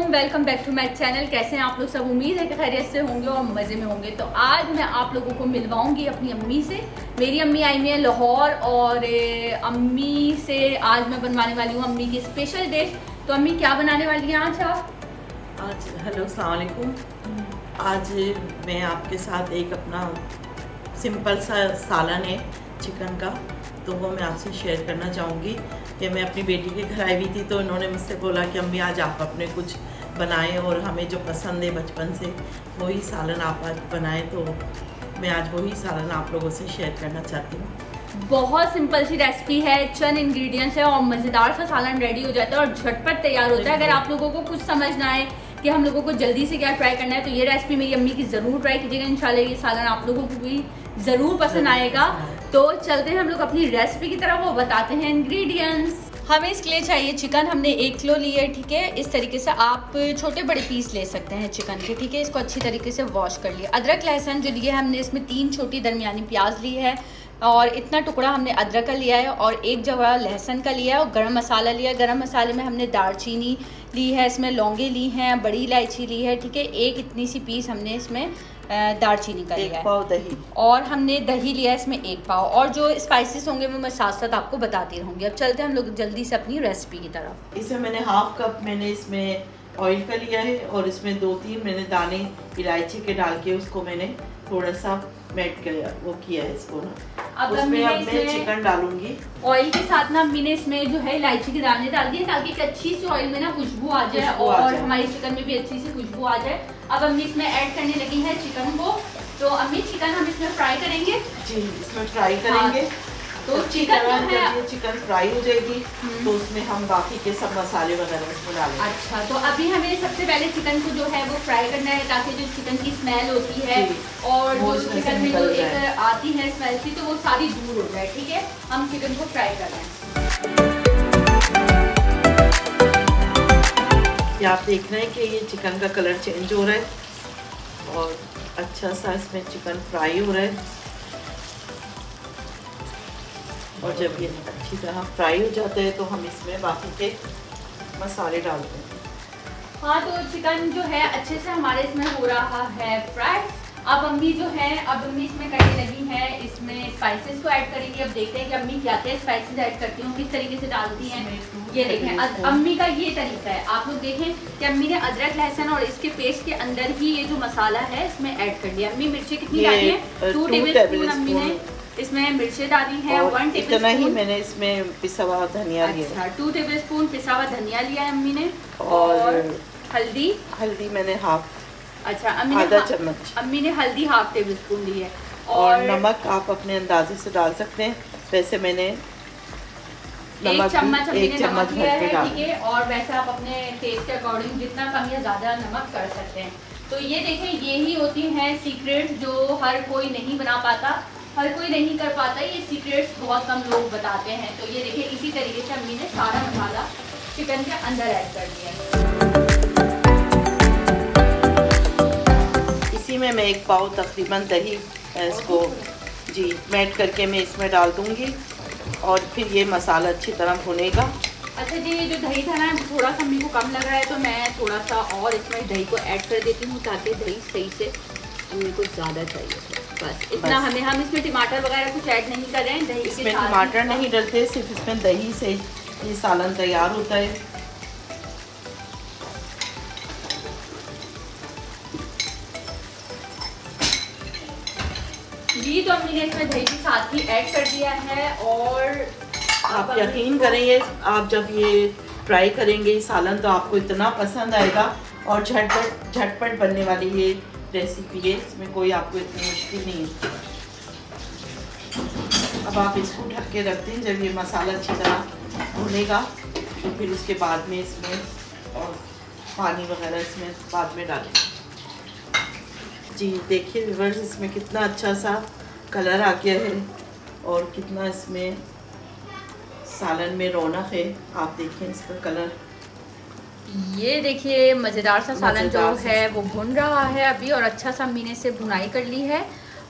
वालेकुम, welcome back to my channel. कैसे हैं आप लोग सब? उम्मीद है कि खैरियत से होंगे और मज़े में होंगे। तो आज मैं आप लोगों को मिलवाऊंगी अपनी अम्मी से। मेरी अम्मी आई हुई है लाहौर और अम्मी से आज मैं बनवाने वाली हूँ अम्मी की स्पेशल डिश। तो अम्मी क्या बनाने वाली हैं आज आप? आज हेलो अस्सलाम वालेकुम। आज मैं आपके साथ एक अपना सिंपल सा सालन है चिकन का, तो वो मैं आपसे शेयर करना चाहूँगी कि मैं अपनी बेटी के घर आई हुई थी तो उन्होंने मुझसे बोला कि अम्मी आज आप अपने कुछ बनाएं और हमें जो पसंद है बचपन से वही सालन आप आज बनाएं। तो मैं आज वही सालन आप लोगों से शेयर करना चाहती हूँ। बहुत सिंपल सी रेसिपी है, चंद इंग्रेडिएंट्स है और मज़ेदार सा सालन रेडी हो जाता है और झटपट तैयार होता है। अगर आप लोगों को कुछ समझ ना आए कि हम लोगों को जल्दी से क्या ट्राई करना है तो ये रेसिपी मेरी अम्मी की ज़रूर ट्राई कीजिएगा। इंशाल्लाह ये सालन आप लोगों को भी ज़रूर पसंद आएगा। तो चलते हैं हम लोग अपनी रेसिपी की तरफ, वो बताते हैं इंग्रेडिएंट्स। हमें इसके लिए चाहिए चिकन, हमने 1 किलो लिए है, ठीक है। इस तरीके से आप छोटे बड़े पीस ले सकते हैं चिकन के, ठीक है। इसको अच्छी तरीके से वॉश कर लिया। अदरक लहसुन जो लिए हमने, इसमें 3 छोटी दरमियानी प्याज ली है और इतना टुकड़ा हमने अदरक का लिया है और 1 जवा लहसुन का लिया है और गरम मसाला लिया। गरम मसाले में हमने दालचीनी ली है, इसमें लौंगे ली हैं, बड़ी इलायची ली है, ठीक है। एक इतनी सी पीस हमने इसमें दालचीनी का लिया है। 1 पाव दही और हमने दही लिया है इसमें 1 पाव। और जो स्पाइसेस होंगे वो मैं साथ साथ आपको बताती रहूँगी। अब चलते हैं हम लोग जल्दी से अपनी रेसिपी की तरफ। इसमें मैंने 1/2 कप मैंने इसमें ऑयल का लिया है और इसमें 2-3 मैंने दाने इलायची के डाल के उसको मैंने थोड़ा सा मेल्ट किया, वो किया है इसको ना। अब उसमें अब मैं चिकन डालूंगी। ऑयल के साथ ना अम्मी ने इसमें जो है इलायची के दाने डाल दिए ताकि एक अच्छी सी ऑयल में ना खुशबू आ जाए और हमारी चिकन में भी अच्छी सी खुशबू आ जाए। अब अम्मी इसमें ऐड करने लगी है चिकन को। तो अम्मी चिकन हम इसमें फ्राई करेंगे। जी, इसमें फ्राई करेंगे। तो चिकन फ्राई हो जाएगी तो उसमें हम बाकी के सब मसाले वगैरह इसमें डालेंगे। अच्छा, तो अभी हमें सबसे पहले चिकन को जो है वो फ्राई करना है ताकि जो चिकन की स्मेल होती है और जो चिकन में जो एक आती है स्मेल सी, तो वो सारी दूर हो जाए, ठीक है। हम चिकन को फ्राई कर रहे हैं। ये आप देख रहे हैं कि ये चिकन का कलर चेंज हो रहा है और अच्छा सा इसमें चिकन फ्राई हो रहा है। और जब ये अच्छी तरह फ्राई हो जाता है तो हम इसमें बाकी के मसाले डालते हैं। हाँ, तो चिकन जो है अच्छे से हमारे इसमें हो रहा है फ्राई। अब अम्मी जो है अम्मी इसमें करने लगी है, इसमें स्पाइसेस को ऐड करेंगी। अब देखते हैं कि अम्मी क्या क्या स्पाइसेस ऐड करती हूँ, किस तरीके से डालती हैं। ये देखें अम्मी का ये तरीका है। आप लोग देखें कि अम्मी ने अदरक लहसुन और इसके पेस्ट के अंदर ही ये जो मसाला है इसमें ऐड कर दिया। अम्मी मिर्ची कितनी डाली है? 2 टेबलस्पून अम्मी ने इसमें मिर्चें डाली हैं। 1 टेबलस्पून इतना ही मैंने इसमें पिसा हुआ धनिया लिया। अच्छा, 2 टेबलस्पून पिसा हुआ धनिया लिया है अम्मी ने। और हल्दी मैंने ½ अच्छा आधा चम्मच अम्मी ने हल्दी ½ टेबलस्पून ली है। और नमक आप अपने अंदाजे से डाल सकते हैं। वैसे मैंने 1 चम्मच नमक लिया है, ठीक है। और वैसे आप अपने टेस्ट के अकॉर्डिंग जितना कम या ज़्यादा नमक कर सकते हैं। तो ये देखें, यही होती हैं सीक्रेट जो हर कोई नहीं बना पाता, हर कोई नहीं कर पाता। ये सीक्रेट्स बहुत कम लोग बताते हैं। तो ये देखिए इसी तरीके से अम्मी ने सारा मसाला चिकन के अंदर ऐड कर दिया। इसी में मैं 1 पाव तकरीबन दही इसको जी मेल्ट करके मैं इसमें डाल दूंगी और फिर ये मसाला अच्छी तरह भुनेगा। अच्छा जी, ये जो दही था ना थोड़ा सा अम्मी को कम लग रहा है तो मैं थोड़ा सा और इसमें दही को ऐड कर देती हूँ ताकि दही सही से अम्मी को ज़्यादा चाहिए। बस इतना हम इसमें टमाटर वगैरह कुछ ऐड नहीं कर रहे हैं। दही इसमें टमाटर नहीं डलते, सिर्फ इसमें दही से ये सालन तैयार होता है। जी, तो अम्मी ने इसमें दही के साथ ही ऐड कर दिया है। और आप यकीन करेंगे, आप जब ये ट्राई करेंगे सालन तो आपको इतना पसंद आएगा और झटपट बनने वाली ये रेसिपी है। इसमें कोई आपको इतनी मुश्किल नहीं है। अब आप इसको ढक के रख दें। जब ये मसाला अच्छी तरह भुनेगा तो फिर उसके बाद में इसमें और पानी वगैरह इसमें बाद में डालें। जी देखिए व्यूअर्स, इसमें कितना अच्छा सा कलर आ गया है और कितना इसमें सालन में रौनक है। आप देखें इसका कलर, ये देखिए मज़ेदार सा सालन जो है वो भुन रहा है अभी और अच्छा सा अम्मी ने इसे भुनाई कर ली है।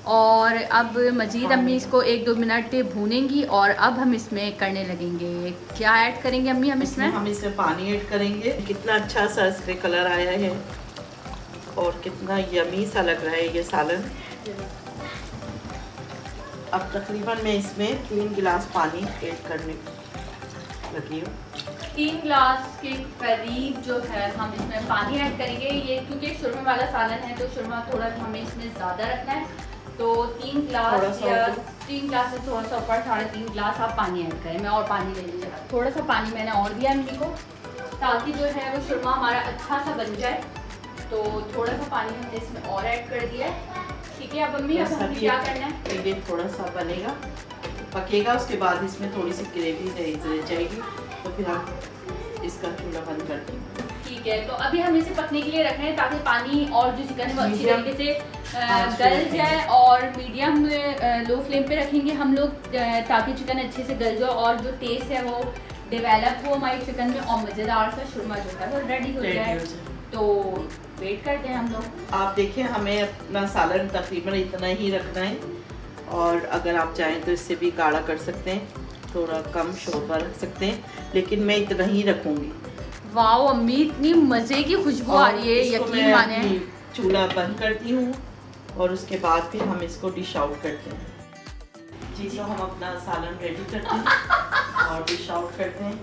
और अब मज़ीद अम्मी इसको 1-2 मिनट भूनेंगी और अब हम इसमें करने लगेंगे। क्या ऐड करेंगे अम्मी हम इसमें? हम इसमें पानी ऐड करेंगे। कितना अच्छा सा इसमें कलर आया है और कितना यमी सा लग रहा है ये सालन। अब तकरीबन मैं इसमें 3 गिलास पानी ऐड करने लगी हूँ। 3 गिलास के करीब जो है हम इसमें पानी ऐड करेंगे। ये क्योंकि शुरमा वाला सालन है तो शुरमा थोड़ा हमें इसमें ज़्यादा रखना है, तो 3 गिलास या 3 गिलास से थोड़ा सा ऊपर 3.5 गिलास आप पानी ऐड करें। मैं और पानी ले लीजिए, थोड़ा सा पानी मैंने और दिया अम्मी को ताकि जो है वो शुरमा हमारा अच्छा सा बन जाए। तो थोड़ा सा पानी हमने इसमें और ऐड कर दिया है। ठीक है, अब अम्मी अब हमें क्या करना है? ये थोड़ा सा बनेगा, पकेगा, उसके बाद इसमें थोड़ी सी ग्रेवी रह जाएगी तो फिर हम इसका चूल्हा बंद कर देंगे। ठीक है, तो अभी हम इसे पकने के लिए रख रहे हैं ताकि पानी और जो चिकन है वो अच्छी तरीके से गल जाए। और मीडियम लो फ्लेम पे रखेंगे हम लोग ताकि चिकन अच्छे से गल जाए और जो टेस्ट है वो डेवलप हो हमारे चिकन में और मज़ेदार सा शुरमा जो है वो रेडी हो जाए। तो वेट करते हैं हम लोग। आप देखिए, हमें अपना सालन तकरीबन इतना ही रखना है और अगर आप चाहें तो इससे भी गाढ़ा कर सकते हैं, थोड़ा कम शोरबा रख सकते हैं, लेकिन मैं इतना ही रखूँगी। वाह अम्मी, इतनी मज़े की खुशबू आ रही है, यकीन माने। चूल्हा बंद करती हूँ और उसके बाद फिर हम इसको डिश आउट करते हैं। जी, तो हम अपना सालन रेडी करते हैं और डिश आउट करते हैं।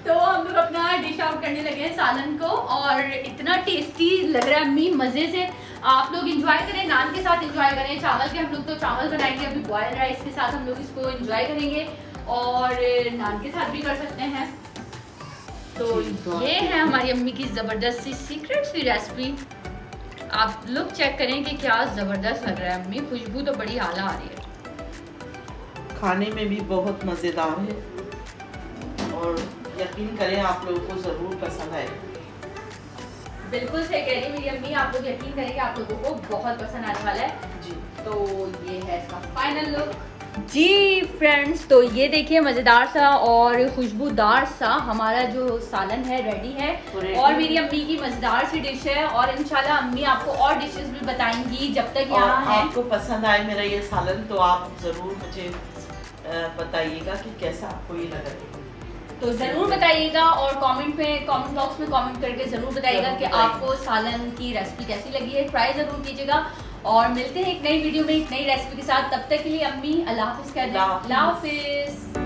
तो हम लोग अपना डिश आउट करने लगे हैं सालन को और इतना टेस्टी लग रहा है अम्मी, मज़े से। आप लोग एंजॉय करें, नान के साथ एंजॉय करें, चावल के हम लोग तो चावल बनाएंगे अभी बॉयल राइस के साथ हम लोग इसको एंजॉय करेंगे और नान के साथ भी कर सकते हैं। तो ये है हमारी अम्मी की ज़बरदस्त सी सीक्रेट सी रेसिपी। आप लोग चेक करें कि क्या ज़बरदस्त लग रहा है अम्मी, खुशबू तो बड़ी आला आ रही है, खाने में भी बहुत मज़ेदार है और यकीन करें आप लोगों को ज़रूर पसंद आएगा। बिल्कुल सही कह रही है मेरी अम्मी, आप लोग यकीन करें कि आप लोगों को बहुत पसंद आने वाला है जी। तो ये है इसका फाइनल लुक। जी फ्रेंड्स, तो ये देखिए मज़ेदार सा और खुशबूदार सा हमारा जो सालन है रेडी है और मेरी अम्मी की मज़ेदार सी डिश है और इंशाल्लाह अम्मी आपको और डिशेस भी बताएंगी जब तक यहाँ है। आपको पसंद आए मेरा ये सालन तो आप ज़रूर मुझे बताइएगा कि कैसा आपको ये लगा। तो ज़रूर बताइएगा और कमेंट बॉक्स में कमेंट करके ज़रूर बताइएगा कि आपको सालन की रेसिपी कैसी लगी है। ट्राई ज़रूर कीजिएगा और मिलते हैं एक नई वीडियो में एक नई रेसिपी के साथ। तब तक के लिए अम्मी अल्लाह हाफ़िज़ कह दें। अल्लाह हाफ़िज़।